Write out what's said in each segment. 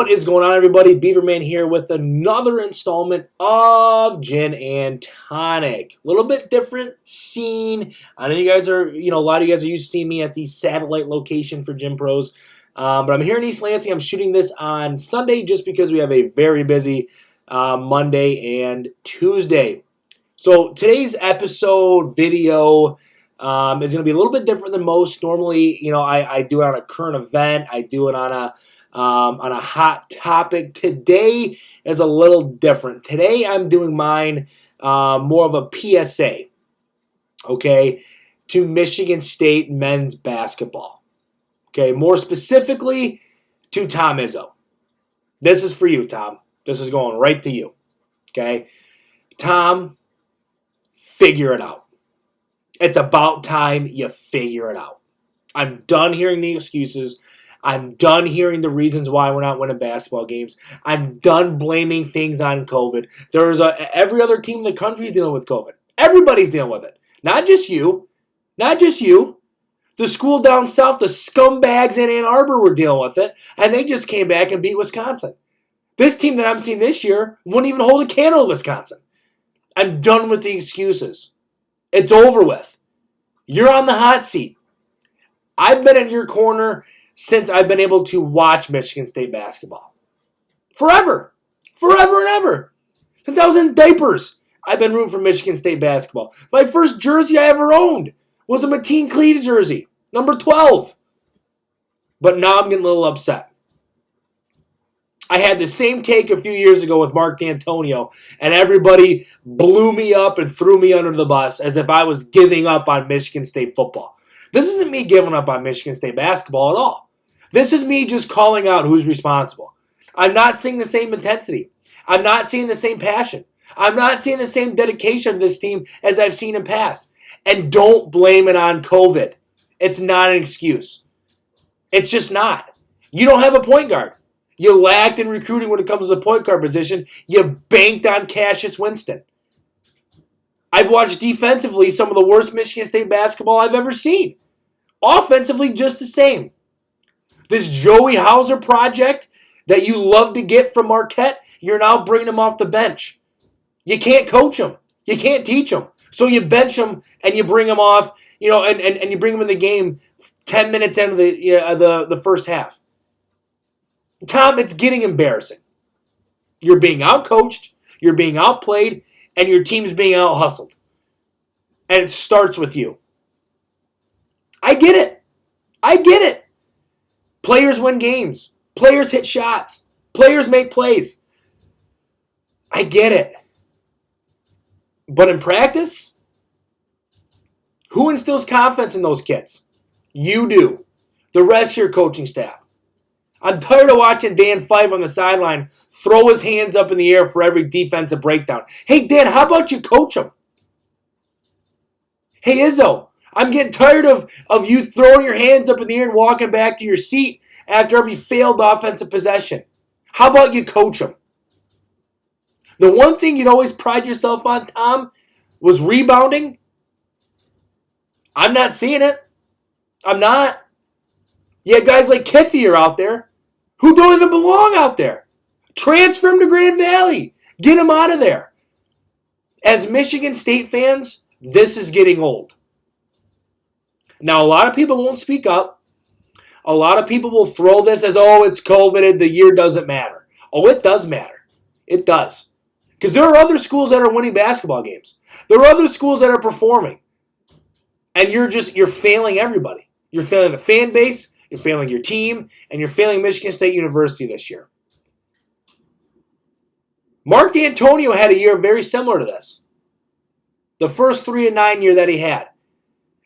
What is going on, everybody? Beeperman here with another installment of Gin and Tonic. A little bit different scene. I know you guys are, a lot of you guys are used to seeing me at the satellite location for Gym Pros. But I'm here in East Lansing. I'm shooting this on Sunday just because we have a very busy Monday and Tuesday. So today's episode video is going to be a little bit different than most. Normally, I do it on a current event. I do it on a hot topic. Today is a little different. Today I'm doing mine more of a PSA, okay, to Michigan State men's basketball. Okay, more specifically to Tom Izzo. This is for you, Tom. This is going right to you. Okay, Tom, figure it out. It's about time you figure it out. I'm done hearing the excuses. I'm done hearing the reasons why we're not winning basketball games. I'm done blaming things on COVID. Every other team in the country is dealing with COVID. Everybody's dealing with it. Not just you. Not just you. The school down south, the scumbags in Ann Arbor were dealing with it, and they just came back and beat Wisconsin. This team that I'm seeing this year wouldn't even hold a candle to Wisconsin. I'm done with the excuses. It's over with. You're on the hot seat. I've been in your corner since I've been able to watch Michigan State basketball. Forever. Forever and ever. Since I was in diapers, I've been rooting for Michigan State basketball. My first jersey I ever owned was a Mateen Cleaves jersey, number 12. But now I'm getting a little upset. I had the same take a few years ago with Mark D'Antonio, and everybody blew me up and threw me under the bus as if I was giving up on Michigan State football. This isn't me giving up on Michigan State basketball at all. This is me just calling out who's responsible. I'm not seeing the same intensity. I'm not seeing the same passion. I'm not seeing the same dedication to this team as I've seen in past. And don't blame it on COVID. It's not an excuse. It's just not. You don't have a point guard. You lacked in recruiting when it comes to the point guard position. You banked on Cassius Winston. I've watched defensively some of the worst Michigan State basketball I've ever seen. Offensively, just the same. This Joey Hauser project that you love to get from Marquette, you're now bringing him off the bench. You can't coach him. You can't teach him. So you bench him and you bring him off, and you bring him in the game 10 minutes into the first half. Tom, it's getting embarrassing. You're being outcoached, you're being outplayed, and your team's being out-hustled. And it starts with you. I get it. I get it. Players win games. Players hit shots. Players make plays. I get it. But in practice, who instills confidence in those kids? You do. The rest of your coaching staff. I'm tired of watching Dan Fife on the sideline throw his hands up in the air for every defensive breakdown. Hey, Dan, how about you coach him? Hey, Izzo, I'm getting tired of you throwing your hands up in the air and walking back to your seat after every failed offensive possession. How about you coach him? The one thing you'd always pride yourself on, Tom, was rebounding. I'm not seeing it. I'm not. You have guys like Kithier out there who don't even belong out there. Transfer him to Grand Valley. Get him out of there. As Michigan State fans, this is getting old. Now, a lot of people won't speak up. A lot of people will throw this as, it's COVID, the year doesn't matter. Oh, it does matter. It does. Because there are other schools that are winning basketball games. There are other schools that are performing. And you're failing everybody. You're failing the fan base, you're failing your team, and you're failing Michigan State University this year. Mark D'Antonio had a year very similar to this. The first 3-9 year that he had.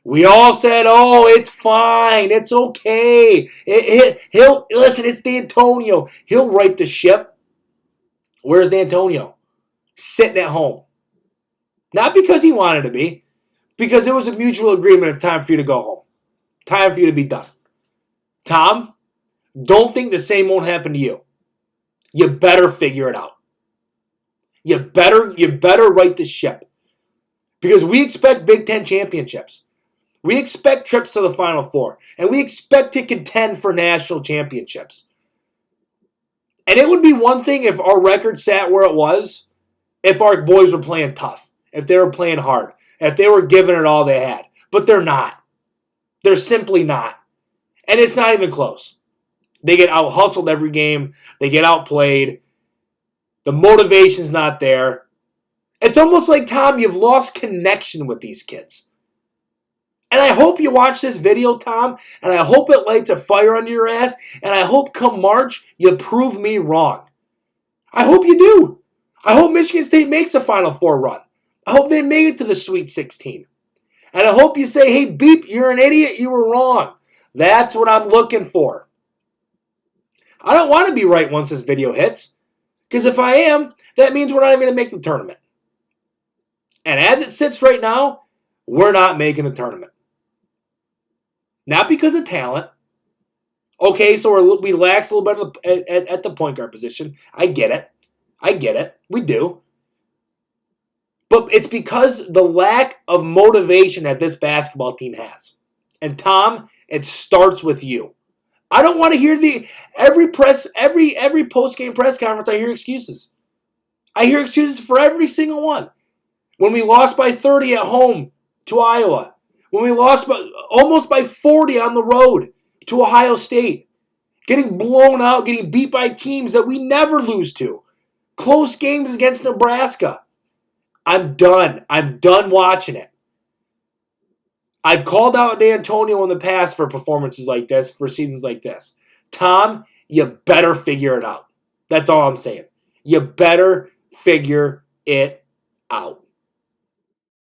We all said, it's fine. It's okay. Listen, it's D'Antonio. He'll right the ship. Where's D'Antonio? Sitting at home. Not because he wanted to be. Because it was a mutual agreement. It's time for you to go home. Time for you to be done. Tom, don't think the same won't happen to you. You better figure it out. You better right the ship. Because we expect Big Ten championships. We expect trips to the Final Four. And we expect to contend for national championships. And it would be one thing if our record sat where it was, if our boys were playing tough, if they were playing hard, if they were giving it all they had. But they're not. They're simply not. And it's not even close. They get out-hustled every game. They get outplayed. The motivation's not there. It's almost like, Tom, you've lost connection with these kids. And I hope you watch this video, Tom, and I hope it lights a fire under your ass, and I hope come March you prove me wrong. I hope you do. I hope Michigan State makes a Final Four run. I hope they make it to the Sweet 16. And I hope you say, hey, Beep, you're an idiot, you were wrong. That's what I'm looking for. I don't want to be right once this video hits, because if I am, that means we're not even going to make the tournament. And as it sits right now, we're not making the tournament. Not because of talent. Okay, so we lax a little bit at the point guard position. I get it. We do. But it's because the lack of motivation that this basketball team has. And Tom, it starts with you. I don't want to hear every post-game press conference, I hear excuses. I hear excuses for every single one. When we lost by 30 at home to Iowa. When we lost almost by 40 on the road to Ohio State. Getting blown out, getting beat by teams that we never lose to. Close games against Nebraska. I'm done. I'm done watching it. I've called out D'Antonio in the past for performances like this, for seasons like this. Tom, you better figure it out. That's all I'm saying. You better figure it out.